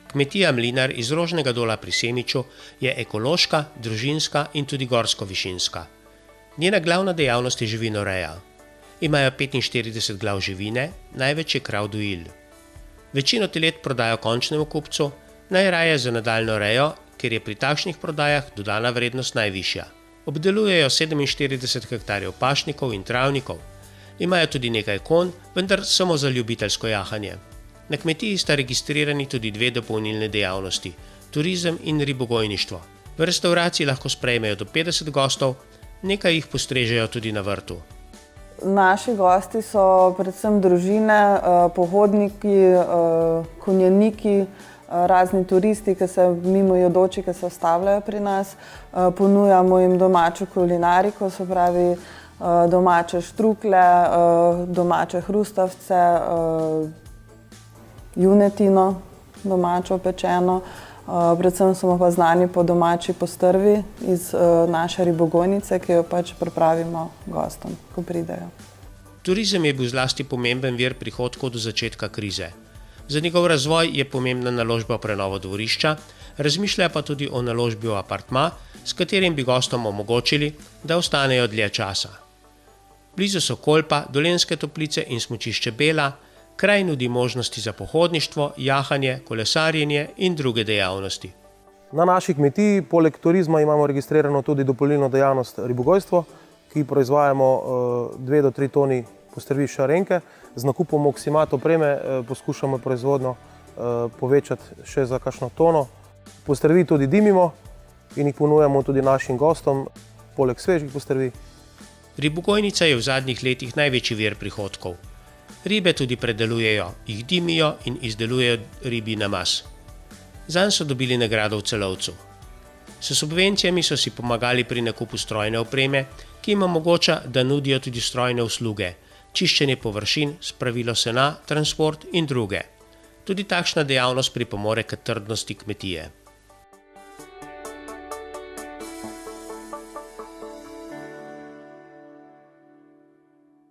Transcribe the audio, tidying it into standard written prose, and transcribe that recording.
Kmetija Mlinar iz Rožnega Dola pri Semiču je ekološka, družinska in tudi gorsko-višinska. Njena glavna dejavnost je živinoreja. Imajo 45 glav živine, največ je krav dojilj. Večino telet prodajo končnemu kupcu, najraje za nadaljnjo rejo, ker je pri takšnih prodajah dodana vrednost najvišja. Obdelujejo 47 hektarjev pašnikov in travnikov. Imajo tudi nekaj konj, vendar samo za ljubiteljsko jahanje. Na kmetiji sta registrirani tudi dve dopolnilne dejavnosti, turizem in ribogojništvo. V restavraciji lahko sprejmejo do 50 gostov, nekaj jih postrežejo tudi na vrtu. Naši gosti so predvsem družine, pohodniki, konjeniki, razni turisti, ki se mimoidoči, ki se ustavljajo pri nas. Ponujamo jim domačo kulinariko, se pravi domače štrukle, domače hrustavce, junetino, domačo pečeno. Predvsem smo pa znani po domači postrvi iz naše ribogojnice, ki jo pač pripravimo gostom, ko pridejo. Turizem je bil zlasti pomemben vir prihodkov do začetka krize. Za njegov razvoj je pomembna naložba v prenovo dvorišča, razmišlja pa tudi o naložbi v apartma, s katerim bi gostom omogočili, da ostanejo dlje časa. Blizu so Kolpa, Dolenjske Toplice in smučišče Bela, kraj nudi možnosti za pohodništvo, jahanje, kolesarjenje in druge dejavnosti. Na naši kmetiji poleg turizma imamo registrirano tudi dopolnilno dejavnost ribogojstvo, ki proizvajamo 2 do 3 toni postrvi šarenke. Z nakupom Oksimat opreme poskušamo proizvodnjo povečati še za kakšno tono. Postrvi tudi dimimo in jih ponujamo tudi našim gostom, poleg svežih postrvi. Ribogojnica je v zadnjih letih največji vir prihodkov. Ribe tudi predelujejo, jih dimijo in izdelujejo ribji namaz. Zanj so dobili nagrado v Celovcu. S subvencijami so si pomagali pri nakupu strojne opreme, ki jim omogoča, da nudijo tudi strojne usluge, čiščenje površin, spravilo sena, transport in druge. Tudi takšna dejavnost pripomore k trdnosti kmetije.